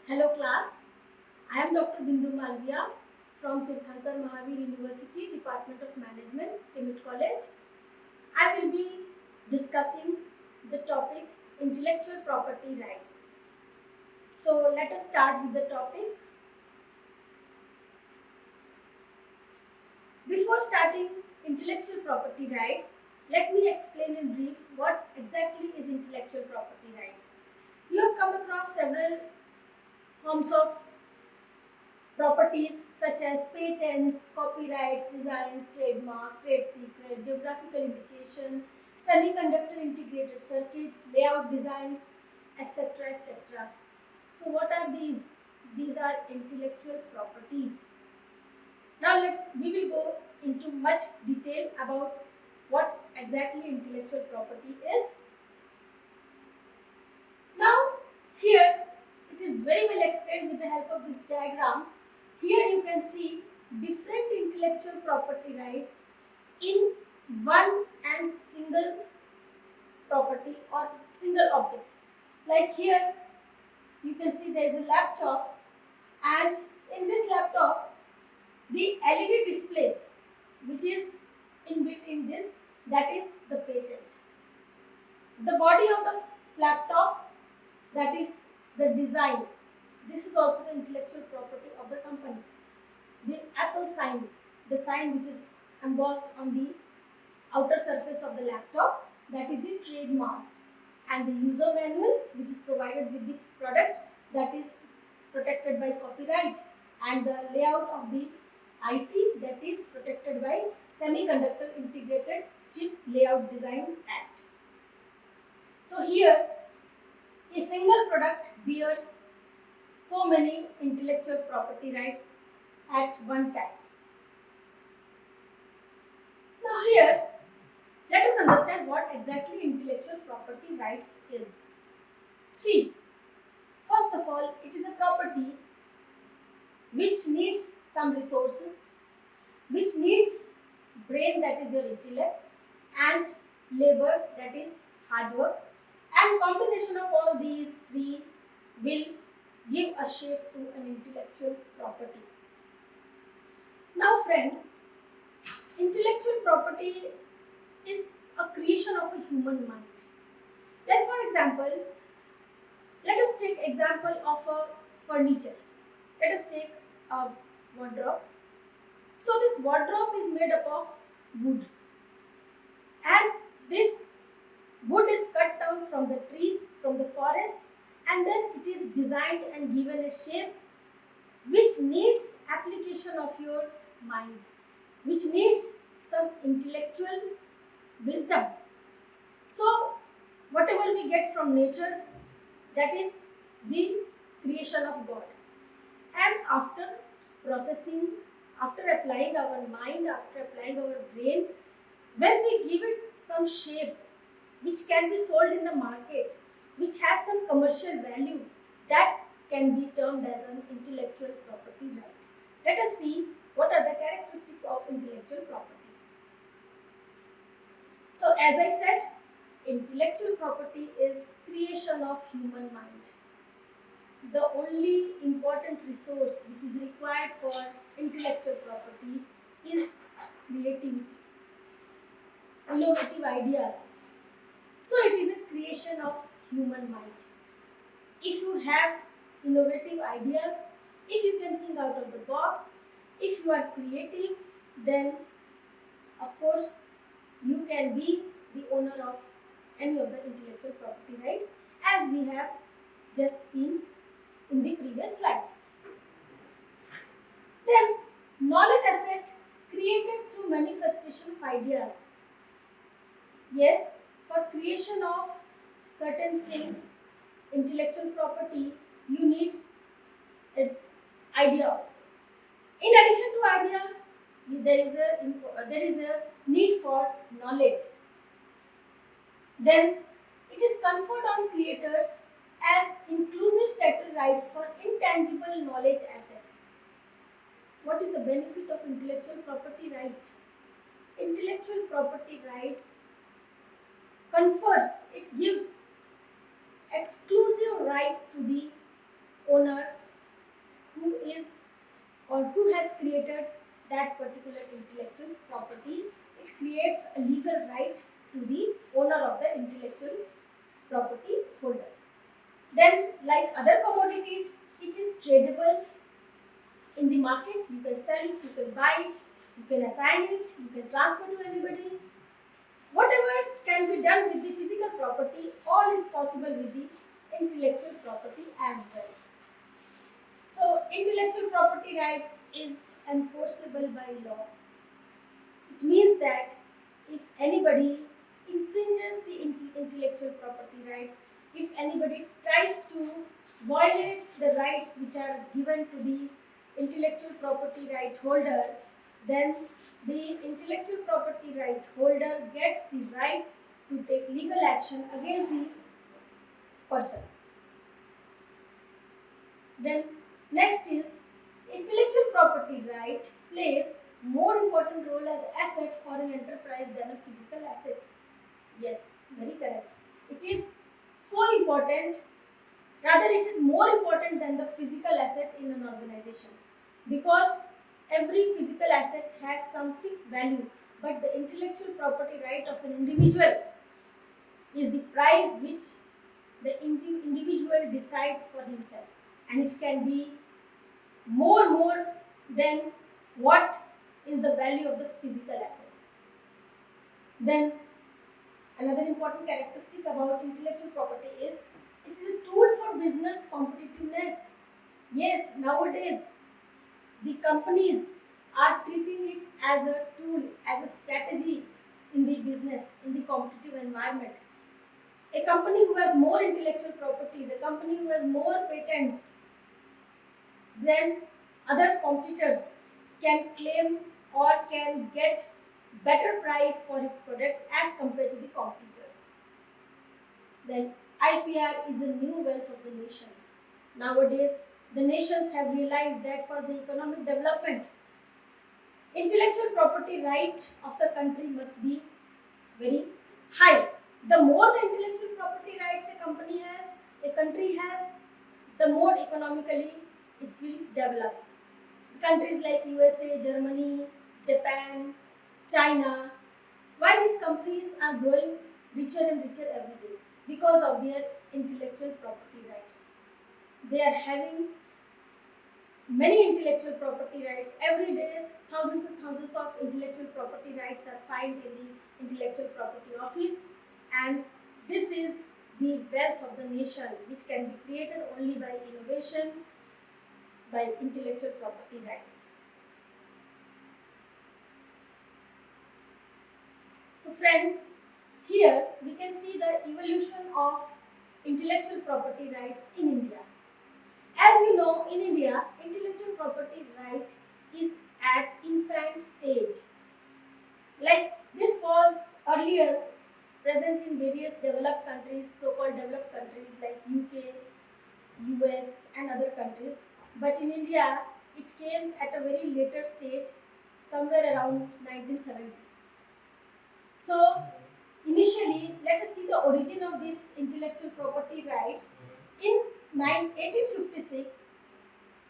Hello class, I am Dr. Bindu Malviya from Tirthankar Mahavir University, Department of Management, Timid College. I will be discussing the topic intellectual property rights. So let us start with the topic. Before starting intellectual property rights, let me explain in brief what exactly is intellectual property rights. You have come across several forms of properties such as patents, copyrights, designs, trademark, trade secret, geographical indication, semiconductor integrated circuits, layout designs, etc. etc. So what are these? These are intellectual properties. Now we will go into much detail about what exactly intellectual property is. Now here it is very well explained with the help of this diagram. Here you can see different intellectual property rights in one and single property or single object. Like here you can see there is a laptop, and in this laptop the LED display which is inbuilt in this, that is the patent. The body of the laptop, that is the design. This is also the intellectual property of the company. The Apple sign, the sign which is embossed on the outer surface of the laptop, that is the trademark. And the user manual which is provided with the product, that is protected by copyright. And the layout of the IC, that is protected by Semiconductor Integrated Chip Layout Design Act. So here a single product bears so many intellectual property rights at one time. Now here, let us understand what exactly intellectual property rights is. See, first of all, it is a property which needs some resources, which needs brain, that is your intellect, and labor, that is hard work, and combination of all these three will give a shape to an intellectual property. Now friends, intellectual property is a creation of a human mind. Like for example, let us take example of a furniture. Let us take a wardrobe. So this wardrobe is made up of wood, and this wood is cut down from the trees, from the forest, and then it is designed and given a shape which needs application of your mind, which needs some intellectual wisdom. So whatever we get from nature, that is the creation of God. And after processing, after applying our mind, after applying our brain, when we give it some shape which can be sold in the market, which has some commercial value, that can be termed as an intellectual property right. Let us see what are the characteristics of intellectual property. So as I said, intellectual property is creation of human mind. The only important resource which is required for intellectual property is creativity, innovative ideas. So it is a creation of human mind. If you have innovative ideas, if you can think out of the box, if you are creative, then of course you can be the owner of any of the intellectual property rights, as we have just seen in the previous slide. Then knowledge asset created through manifestation of ideas. Yes, for creation of certain things, intellectual property, you need an idea also. In addition to idea, there is a need for knowledge. Then it is conferred on creators as inclusive statutory rights for intangible knowledge assets. What is the benefit of intellectual property right? Intellectual property rights confers, it gives exclusive right to the owner who is or who has created that particular intellectual property. It creates a legal right to the owner of the intellectual property holder. Then, like other commodities, it is tradable in the market. You can sell it, you can buy it, you can assign it, you can transfer to anybody. Whatever can be done with the physical property, all is possible with the intellectual property as well. So, intellectual property right is enforceable by law. It means that if anybody infringes the intellectual property rights, if anybody tries to violate the rights which are given to the intellectual property right holder, then the intellectual property right holder gets the right to take legal action against the person. Then next is intellectual property right plays more important role as asset for an enterprise than a physical asset. Yes, very correct. It is so important, rather it is more important than the physical asset in an organization, because every physical asset has some fixed value, but the intellectual property right of an individual is the price which the individual decides for himself, and it can be more than what is the value of the physical asset. Then another important characteristic about intellectual property is it is a tool for business competitiveness. Yes, nowadays the companies are treating it as a tool, as a strategy in the business, in the competitive environment. A company who has more intellectual properties, a company who has more patents than other competitors can claim or can get better price for its product as compared to the competitors. Then IPR is a new wealth of the nation. Nowadays, the nations have realized that for the economic development, intellectual property right of the country must be very high. The more the intellectual property rights a country has, the more economically it will develop. Countries like USA, Germany, Japan, China, why these companies are growing richer and richer every day? Because of their intellectual property rights. They are having many intellectual property rights every day. Thousands and thousands of intellectual property rights are filed in the intellectual property office, and this is the wealth of the nation, which can be created only by innovation, by intellectual property rights. So friends, here we can see the evolution of intellectual property rights in India. As you know, in India, intellectual property right is at infant stage. Like this was earlier present in various developed countries, so-called developed countries like UK, US and other countries. But in India, it came at a very later stage, somewhere around 1970. So, initially, let us see the origin of these intellectual property rights. In 1856,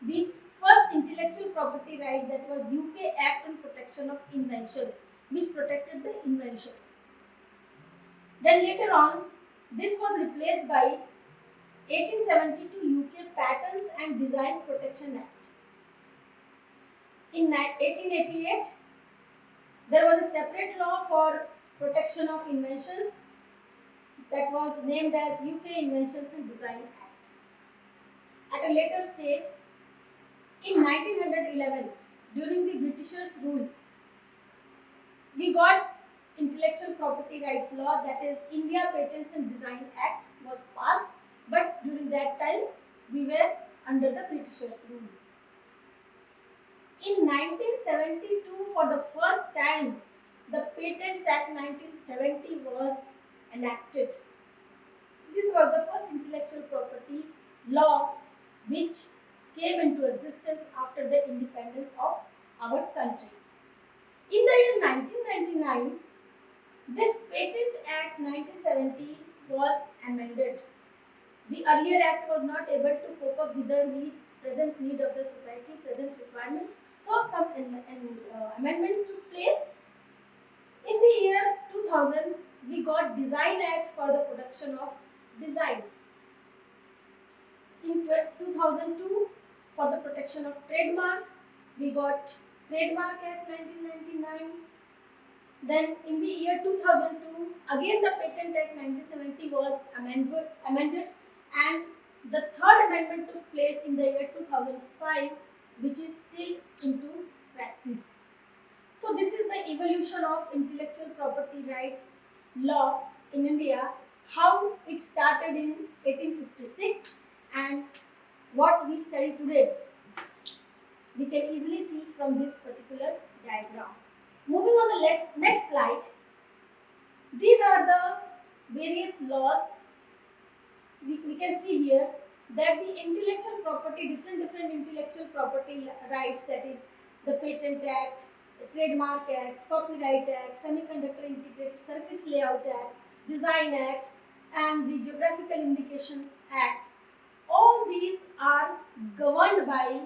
the first intellectual property right, that was UK Act on Protection of Inventions, which protected the inventions. Then later on, this was replaced by 1872 UK Patents and Designs Protection Act. In 1888, there was a separate law for protection of inventions that was named as UK Inventions and Design Act. At a later stage, in 1911, during the Britishers' rule, we got intellectual property rights law, that is India Patents and Design Act was passed, but during that time we were under the Britishers' rule. In 1972, for the first time, the Patents Act 1970 was enacted. This was the first intellectual property law which came into existence after the independence of our country. In the year 1999, this Patent Act 1970 was amended. The earlier act was not able to cope up with the need present need of the society, present requirement. So some amendments took place. In the year 2000, we got Design Act for the production of designs. In 2002, for the protection of trademark, we got Trademark Act 1999. Then in the year 2002, again the Patent Act 1970 was amended, and the third amendment took place in the year 2005, which is still into practice. So this is the evolution of intellectual property rights law in India, how it started in 1856 and what we study today. We can easily see from this particular diagram. Moving on the next slide, these are the various laws. We can see here that the intellectual property, different intellectual property rights, that is the Patent Act, the Trademark Act, Copyright Act, Semiconductor Integrated Circuits Layout Act, Design Act, and the Geographical Indications Act. All these are governed by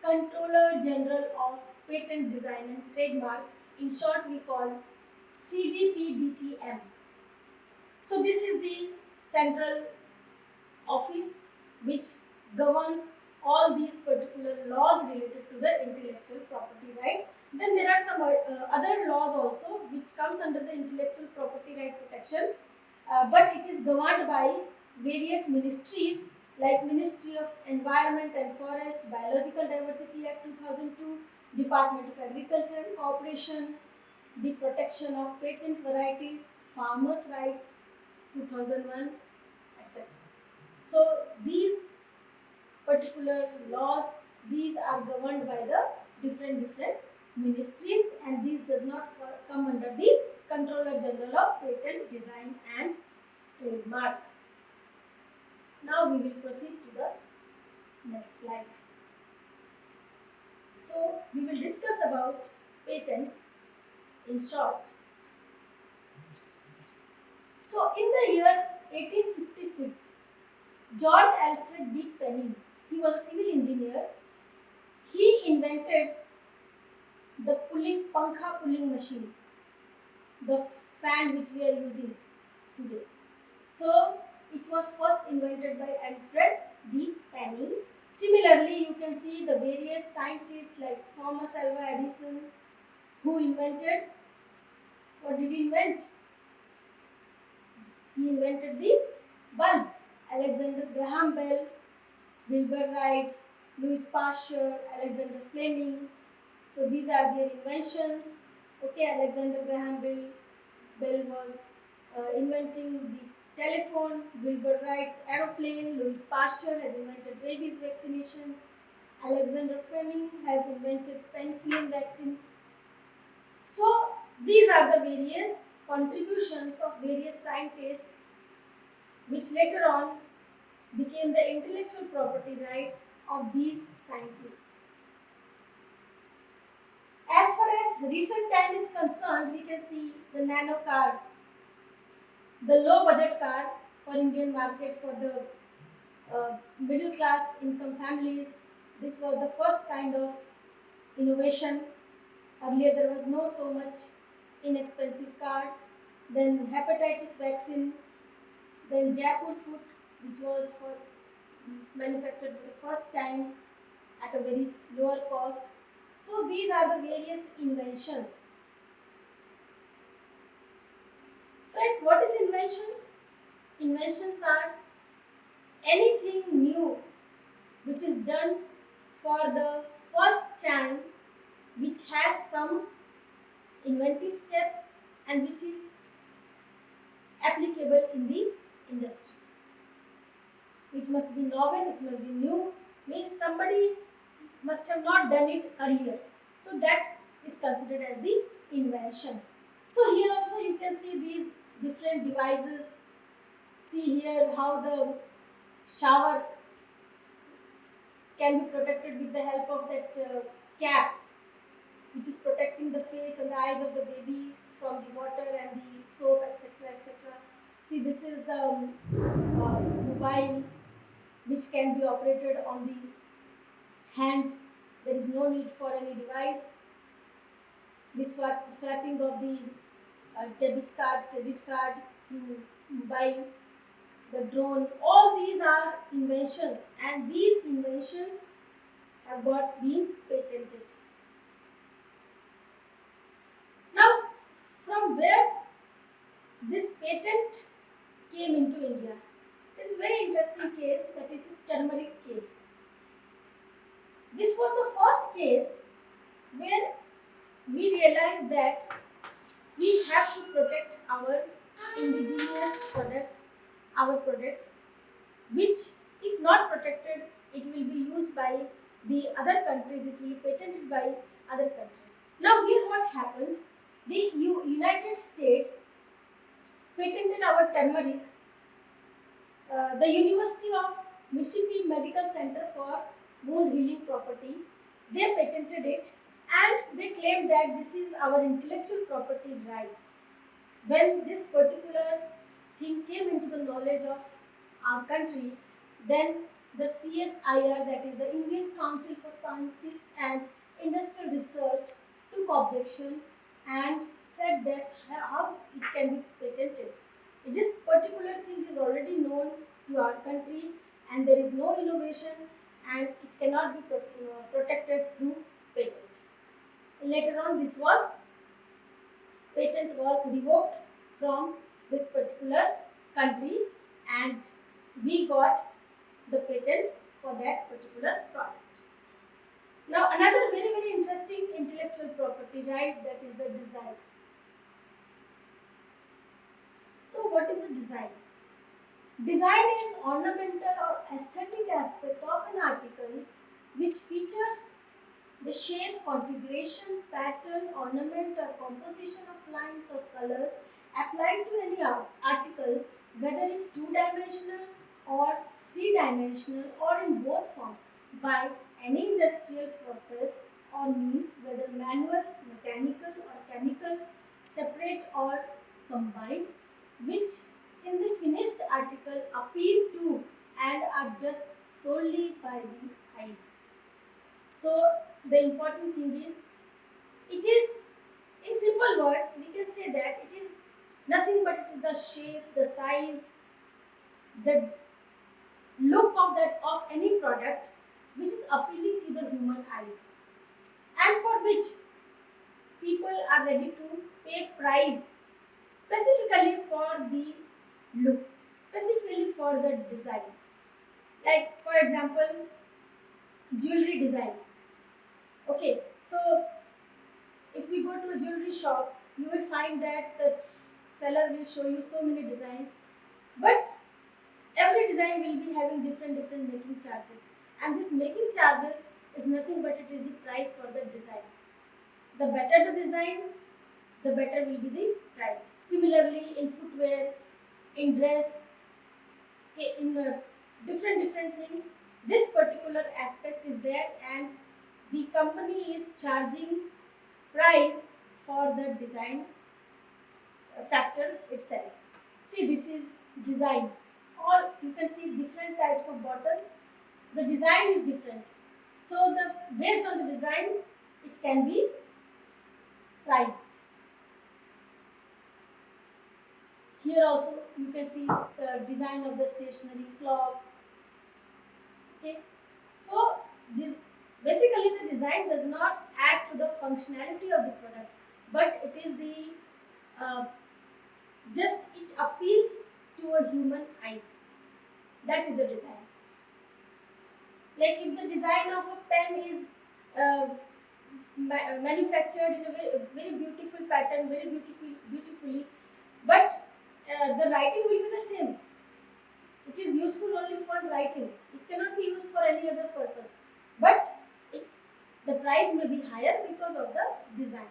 Controller General of Patent, Design and Trademark. In short, we call CGPDTM. So this is the central office which governs all these particular laws related to the intellectual property rights. Then there are some other laws also which comes under the intellectual property right protection, but it is governed by various ministries like Ministry of Environment and Forest, Biological Diversity Act 2002, Department of Agriculture and Cooperation, the Protection of Patent Varieties, Farmers' Rights 2001, etc. So these particular laws, these are governed by the different ministries, and this does not come under the Controller General of Patent, Design and Trademark. Now we will proceed to the next slide. So we will discuss about patents in short. So in the year 1856, George Alfred D. Penny, he was a civil engineer. He invented the pankha pulling machine, the fan which we are using today. So it was first invented by Alfred D. Penny. Similarly, you can see the various scientists like Thomas Alva Edison, who invented, what did he invent? He invented the bulb. Alexander Graham Bell, Wilbur Wright, Louis Pasteur, Alexander Fleming. So these are their inventions. Okay, Alexander Graham Bell was inventing the telephone, Wilbur Wright's aeroplane, Louis Pasteur has invented rabies vaccination, Alexander Fleming has invented penicillin vaccine. So these are the various contributions of various scientists which later on became the intellectual property rights of these scientists. As far as recent time is concerned, we can see the nano car, the low budget car for Indian market, for the middle class income families. This was the first kind of innovation. Earlier there was no so much inexpensive car. Then hepatitis vaccine, then Jaipur food, which was for manufactured for the first time at a very lower cost. So these are the various inventions. Friends, what is inventions? Inventions are anything new which is done for the first time, which has some inventive steps and which is applicable in the industry. It must be novel, it must be new, means somebody must have not done it earlier. So that is considered as the invention. So here also you can see these different devices. See here how the shower can be protected with the help of that cap, which is protecting the face and the eyes of the baby from the water and the soap, etc., etc. See, this is the mobile which can be operated on the hands. There is no need for any device. The swapping of the debit card, credit card through mobile, the drone, all these are inventions, and these inventions have got been patented. Now, from where this patent came into India? There is a very interesting case, that is the turmeric case. This was the first case where we realized that we have to protect our indigenous products, our products, which, if not protected, it will be used by the other countries, it will be patented by other countries. Now, here what happened? The United States patented our turmeric. The University of Mississippi Medical Center for Wound Healing Property, they patented it, and they claimed that this is our intellectual property right. When this particular thing came into the knowledge of our country, then the CSIR, that is the Indian Council for Scientists and Industrial Research, took objection and said this how it can be patented. This particular thing is already known to our country, and there is no innovation, and it cannot be protected through patent. Later on, this patent was revoked from this particular country, and we got the patent for that particular product. Now, another very interesting intellectual property right, that is the design. So, what is a design? Design is ornamental or aesthetic aspect of an article which features the shape, configuration, pattern, ornament or composition of lines or colors applied to any article, whether in two-dimensional or three-dimensional or in both forms, by any industrial process or means, whether manual, mechanical or chemical, separate or combined, which in the finished article appeal to and are just solely by the eyes. So the important thing is, it is, in simple words, we can say that it is nothing but the shape, the size, the look of any product which is appealing to the human eyes, and for which people are ready to pay price specifically for the look, specifically for the design. Like, for example, jewelry designs. Okay, so if we go to a jewelry shop, you will find that the seller will show you so many designs, but every design will be having different making charges, and this making charges is nothing but it is the price for the design. The better the design, the better will be the price. Similarly, in footwear, in dress, okay, in different things, this particular aspect is there, and the company is charging price for the design factor itself. See, this is design. All you can see different types of bottles. The design is different. So based on the design, it can be priced. Here also you can see the design of the stationery, clock. Okay, so this basically the design does not add to the functionality of the product, but it is the just it appeals to a human eyes. That is the design. Like if the design of a pen is manufactured in a very beautiful pattern, very beautifully, but the writing will be the same. It is useful only for writing. It cannot be used for any other purpose. But the price may be higher because of the design,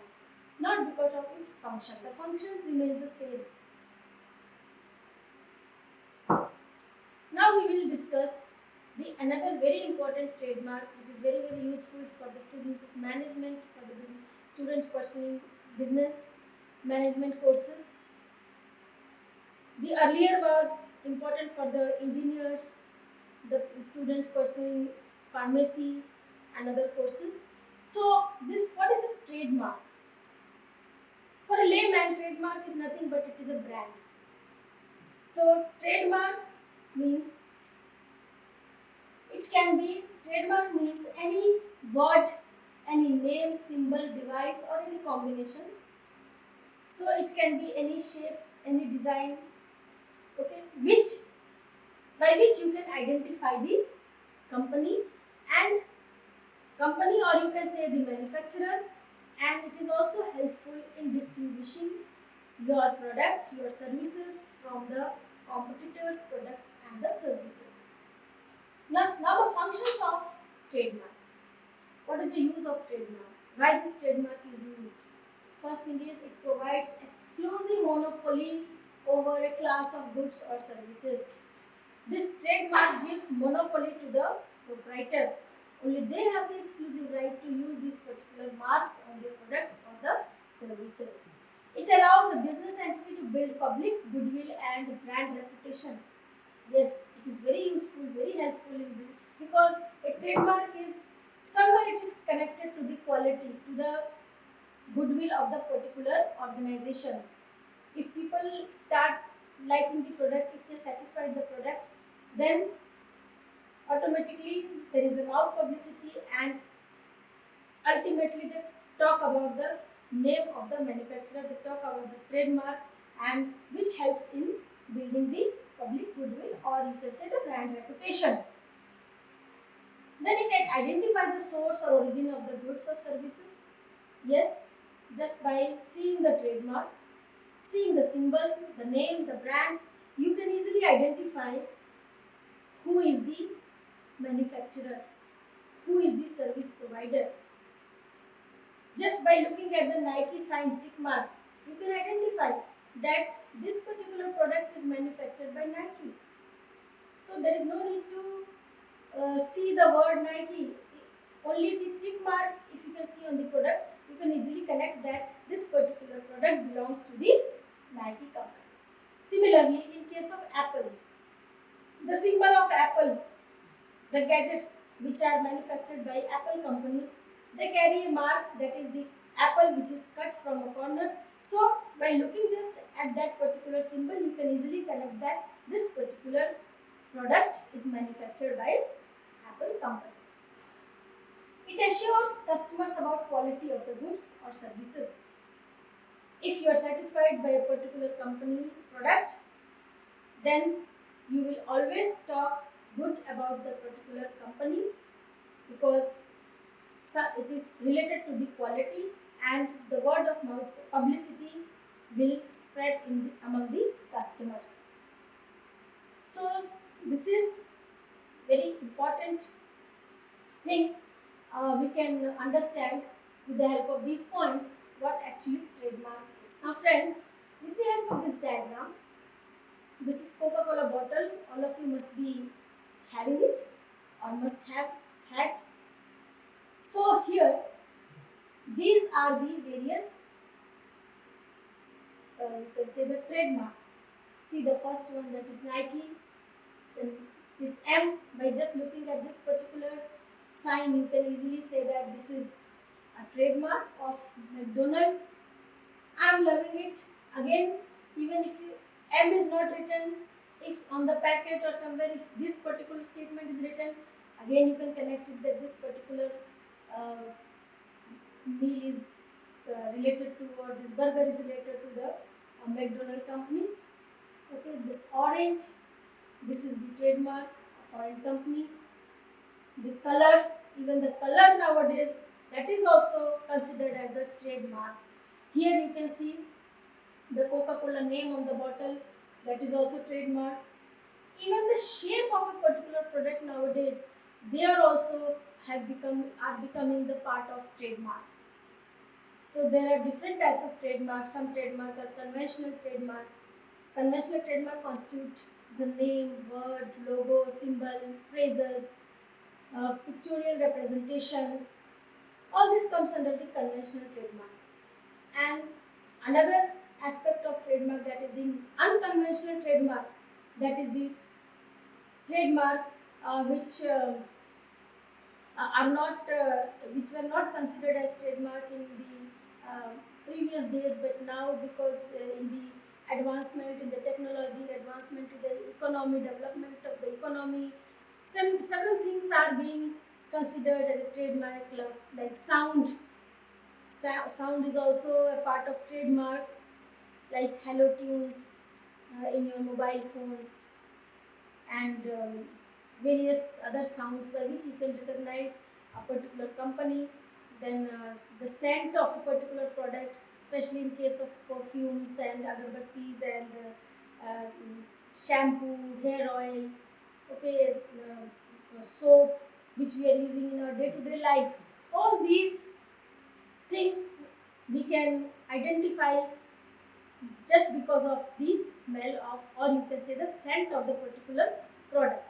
not because of its function. The functions remain the same. Now we will discuss the another very important trademark, which is very useful for the students of management, for the students pursuing business management courses. The earlier was important for the engineers, the students pursuing pharmacy, another courses. So this, what is a trademark? For a layman, trademark is nothing but it is a brand. So trademark means, it can be, trademark means any word, any name, symbol, device or any combination. So it can be any shape, any design, okay, which, by which you can identify the company or you can say the manufacturer, and it is also helpful in distinguishing your product, your services from the competitors' products and the services. Now the functions of trademark. What is the use of trademark? Why this trademark is used? First thing is, it provides exclusive monopoly over a class of goods or services. This trademark gives monopoly to the proprietor. Only they have the exclusive right to use these particular marks on their products or the services. It allows a business entity to build public goodwill and brand reputation. Yes, it is very useful, very helpful because a trademark is, somewhere it is connected to the quality, to the goodwill of the particular organization. If people start liking the product, if they satisfy the product, then automatically there is a mouth publicity, and ultimately they talk about the name of the manufacturer, they talk about the trademark, and which helps in building the public goodwill, or you can say the brand reputation. Then it identifies the source or origin of the goods or services. Yes, just by seeing the trademark, seeing the symbol, the name, the brand, you can easily identify who is the manufacturer, who is the service provider. Just by looking at the Nike sign tick mark, you can identify that this particular product is manufactured by Nike. So there is no need to see the word Nike. Only the tick mark, if you can see on the product, you can easily connect that this particular product belongs to the Nike company. Similarly, in case of Apple, the symbol of Apple, the gadgets which are manufactured by Apple company, they carry a mark, that is the apple which is cut from a corner. So by looking just at that particular symbol, you can easily connect that this particular product is manufactured by Apple company. It assures customers about quality of the goods or services. If you are satisfied by a particular company product, then you will always talk good about the particular company, because it is related to the quality, and the word of mouth publicity will spread among the customers. So this is very important things we can understand with the help of these points what actually trademark is. Now friends, with the help of this diagram, this is Coca-Cola bottle. All of you must be having it or must have had. So here, these are the various, you can say the trademark. See the first one, that is Nike. Then this M, by just looking at this particular sign, you can easily say that this is a trademark of McDonald's. I am loving it. Again, even if M is not written, if on the packet or somewhere, if this particular statement is written, again you can connect it that this particular meal is related to, or this burger is related to the McDonald's company. Okay, this orange, this is the trademark of orange company. The color, even the color nowadays, that is also considered as the trademark. Here you can see the Coca-Cola name on the bottle, that is also trademark. Even the shape of a particular product nowadays, they are also becoming the part of trademark. So there are different types of trademarks. Some trademark are conventional trademark. Conventional trademark constitute the name, word, logo, symbol, phrases, pictorial representation. All this comes under the conventional trademark. And another aspect of trademark, that is the unconventional trademark, that is the trademark which are not which were not considered as trademark in the previous days, but now because in the advancement in the technology, advancement in the economy, development of the economy, several things are being considered as a trademark, like sound. Sound is also a part of trademark, like hello tunes in your mobile phones, and various other sounds by which you can recognize a particular company. Then the scent of a particular product, especially in case of perfumes and agarbattis and shampoo, hair oil, okay, soap, which we are using in our day-to-day life. All these things we can identify just because of the smell of, or you can say the scent of the particular product.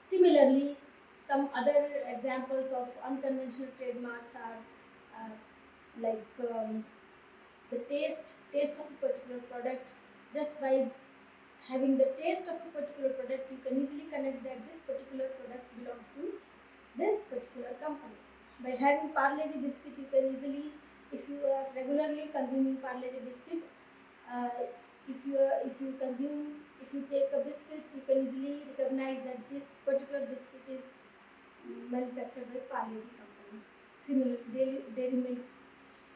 Similarly, some other examples of unconventional trademarks are uh, like the taste of a particular product. Just by having the taste of a particular product, you can easily connect that this particular product belongs to this particular company. By having Parle-G biscuit, you can easily, if you are regularly consuming Parle-G biscuit, uh, if you take a biscuit, you can easily recognize that this particular biscuit is manufactured by Parle-G company. Similarly, dairy milk.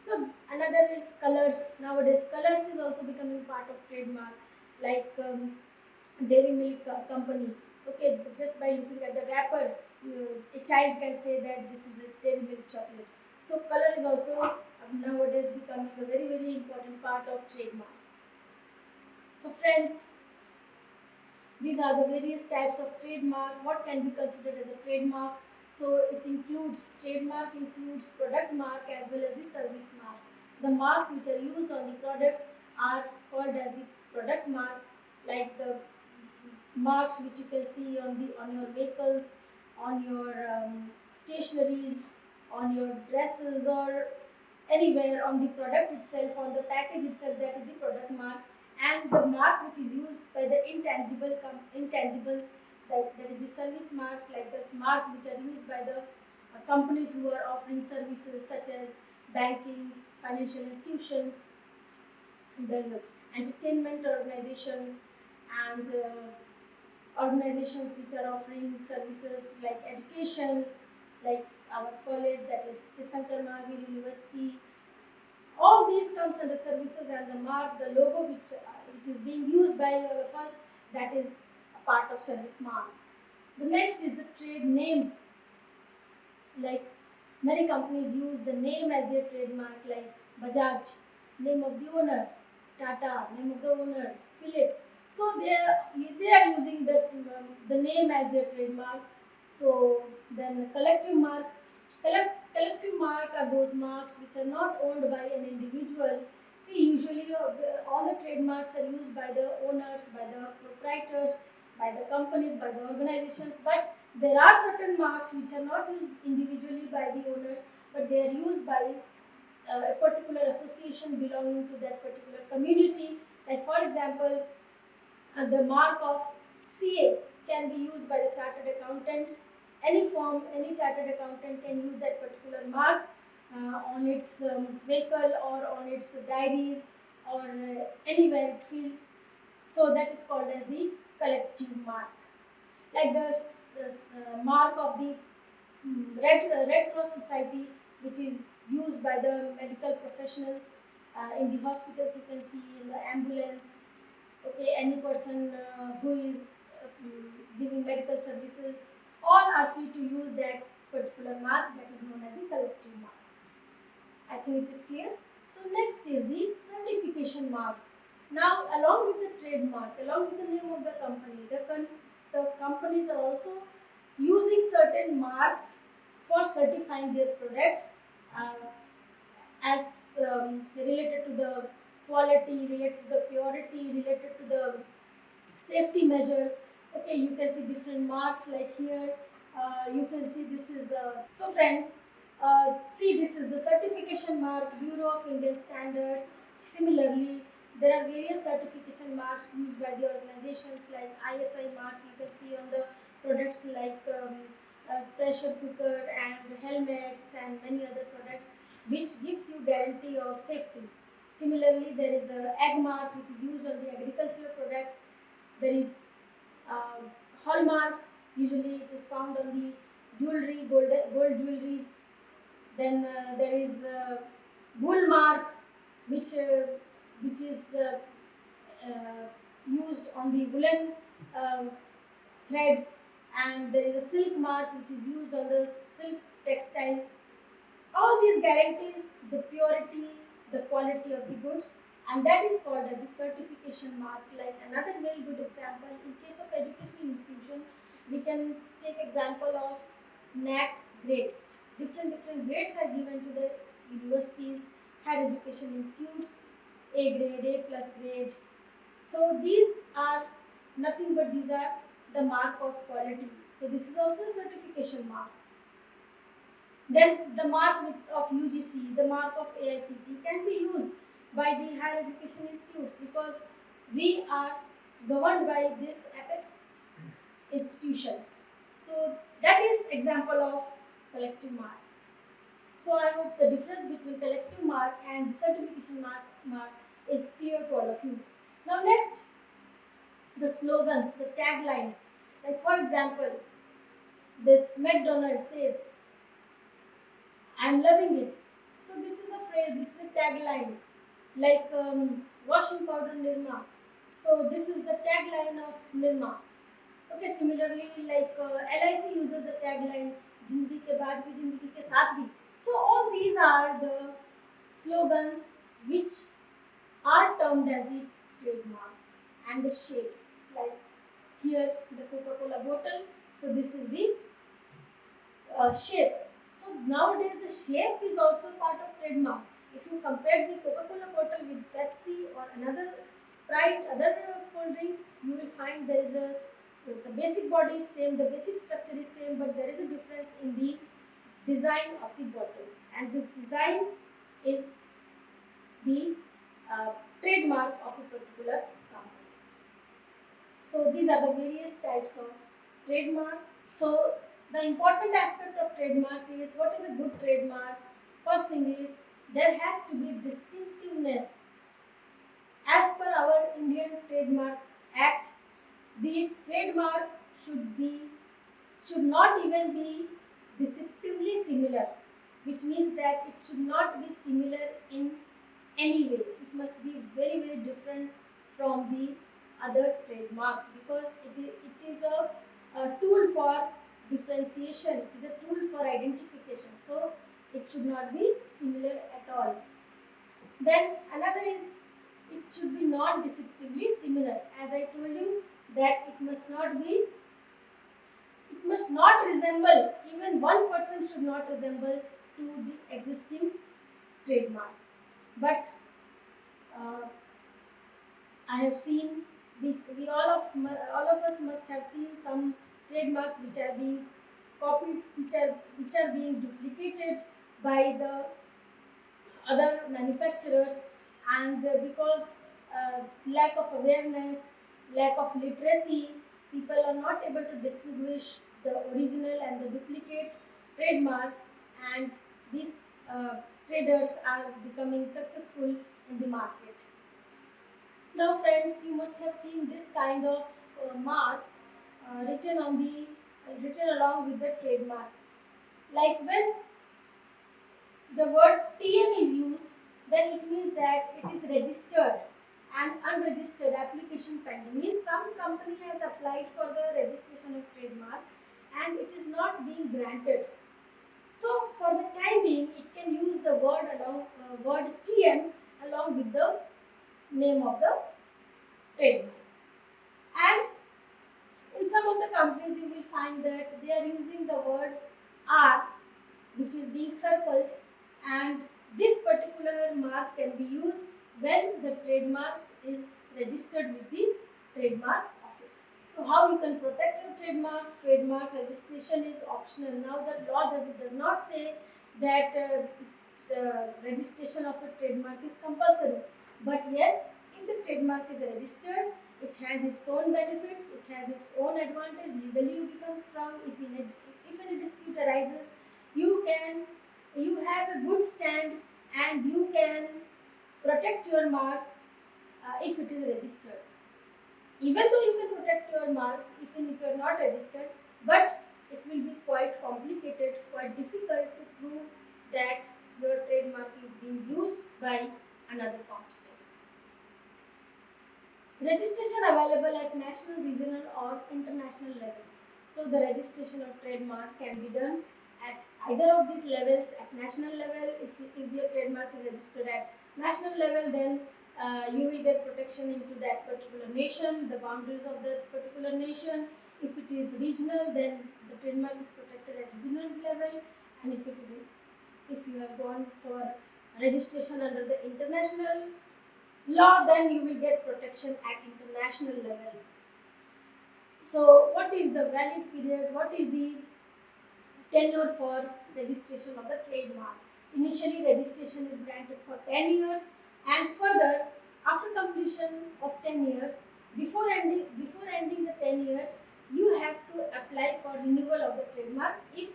So another is colors. Nowadays, colors is also becoming part of trademark, like dairy milk company. Okay, just by looking at the wrapper, a child can say that this is a dairy milk chocolate. So color is also nowadays becoming a very important part of trademark. So friends, these are the various types of trademark. What can be considered as a trademark? So it includes, trademark includes product mark as well as the service mark. The marks which are used on the products are called as the product mark, like the marks which you can see on your vehicles, on your stationaries, on your dresses, or anywhere on the product itself, on the package itself, that is the product mark. And the mark which is used by the intangibles, that is the service mark, like the mark which are used by the companies who are offering services such as banking, financial institutions, then entertainment organizations, and organizations which are offering services like education, like our college, that is Tirthankar Mahavir University. All these comes under services, and the mark, the logo which is being used by all of us, that is a part of service mark. The next is the trade names. Like many companies use the name as their trademark, like Bajaj, name of the owner, Tata, name of the owner, Philips. So they are using the name as their trademark. So then collective mark. Collective mark are those marks which are not owned by an individual. See, usually all the trademarks are used by the owners, by the proprietors, by the companies, by the organizations. But there are certain marks which are not used individually by the owners, but they are used by a particular association belonging to that particular community. Like for example, the mark of CA can be used by the chartered accountants. Any firm, any chartered accountant can use that particular mark on its vehicle or on its diaries, or anywhere it feels. So that is called as the collective mark. Like the mark of the Red Cross Society, which is used by the medical professionals in the hospitals. You can see in the ambulance. Okay, any person who is giving medical services, all are free to use that particular mark, that is known as the collective mark. I think it is clear. So next is the certification mark. Now, along with the trademark, along with the name of the company, the companies are also using certain marks for certifying their products as related to the quality, related to the purity, related to the safety measures. Okay, you can see different marks, like here you can see this is so friends, see, this is the certification mark, Bureau of Indian Standards. Similarly, there are various certification marks used by the organizations, like ISI mark you can see on the products, like pressure cooker and helmets and many other products which gives you guarantee of safety. Similarly, there is a egg mark which is used on the agricultural products. There is uh, hallmark, usually it is found on the jewelry, gold jewelries. Then there is wool mark which is used on the woolen uh, threads, and there is a silk mark which is used on the silk textiles. All these guarantees the purity, the quality of the goods, and that is called as the certification mark. Like another very good example, in case of educational institution, we can take example of NAC grades. Different grades are given to the universities, higher education institutes, A grade, A plus grade. So these are nothing but these are the mark of quality. So this is also a certification mark. Then the mark of UGC, the mark of AICT can be used by the higher education institutes because we are governed by this apex institution. So that is example of collective mark. So I hope the difference between collective mark and certification mark is clear to all of you. Now next, the slogans, the taglines. Like for example, this McDonald's says, "I'm loving it." So this is a phrase, this is a tagline. Like washing powder Nirma. So this is the tagline of Nirma. Okay, similarly like LIC uses the tagline "Zindagi ke baad bhi, zindagi ke saath bhi." So all these are the slogans which are termed as the trademark, and the shapes. Like here the Coca-Cola bottle. So this is the shape. So nowadays the shape is also part of trademark. If you compare the Coca-Cola bottle with Pepsi or another Sprite, other cold drinks, you will find there is a, so the basic body is same, the basic structure is same, but there is a difference in the design of the bottle, and this design is the trademark of a particular company. So these are the various types of trademark. So the important aspect of trademark is, what is a good trademark? First thing is, there has to be distinctiveness. As per our Indian Trademark Act, the trademark should not even be deceptively similar, which means that it should not be similar in any way. It must be very different from the other trademarks, because it is a tool for differentiation, it is a tool for identification. So it should not be similar at all. Then another is, it should be not deceptively similar. As I told you that it must not resemble, even one person should not resemble to the existing trademark. But I have seen, we all of us must have seen some trademarks which are being copied, which are being duplicated by the other manufacturers, and because lack of awareness, lack of literacy, people are not able to distinguish the original and the duplicate trademark, and these traders are becoming successful in the market. Now friends, you must have seen this kind of marks written along with the trademark. Like when the word TM is used, then it means that it is registered, and unregistered application pending means some company has applied for the registration of trademark and it is not being granted. So for the time being, it can use the word TM along with the name of the trademark. And in some of the companies, you will find that they are using the word R, which is being circled, and this particular mark can be used when the trademark is registered with the trademark office. So how you can protect your trademark? Trademark registration is optional. Now the law does not say that registration of a trademark is compulsory, but yes, if the trademark is registered, it has its own benefits, it has its own advantage. Legally you become strong. If if any dispute arises, you have a good stand and you can protect your mark if it is registered. Even though you can protect your mark even if you are not registered, but it will be quite complicated, quite difficult to prove that your trademark is being used by another competitor. Registration available at national, regional or international level. So the registration of trademark can be done at either of these levels. At national level, if your trademark is registered at national level, then you will get protection into that particular nation, the boundaries of that particular nation. If it is regional, then the trademark is protected at regional level, and if you have gone for registration under the international law, then you will get protection at international level. So what is the valid period? What is the tenure for registration of the trademark? Initially, registration is granted for 10 years, and further, after completion of 10 years, before ending the 10 years, you have to apply for renewal of the trademark if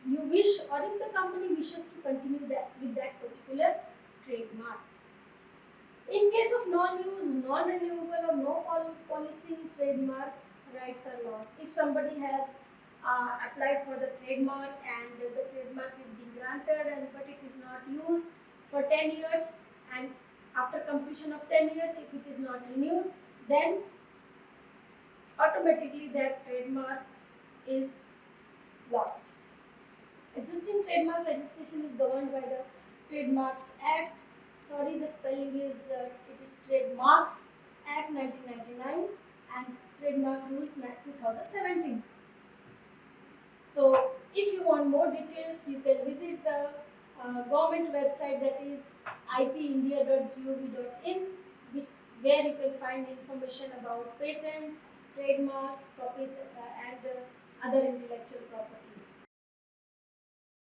you wish, or if the company wishes to continue with that particular trademark. In case of non-use, non-renewable or no policy, trademark rights are lost. If somebody has applied for the trademark and the trademark is being granted but it is not used for 10 years, and after completion of 10 years if it is not renewed, then automatically that trademark is lost. Existing trademark registration is governed by the Trademarks Act. Sorry, the spelling is it is Trademarks Act 1999 and Trademark Rules 2017. So, if you want more details, you can visit the government website, that is ipindia.gov.in, where you can find information about patents, trademarks, copy, and other intellectual properties.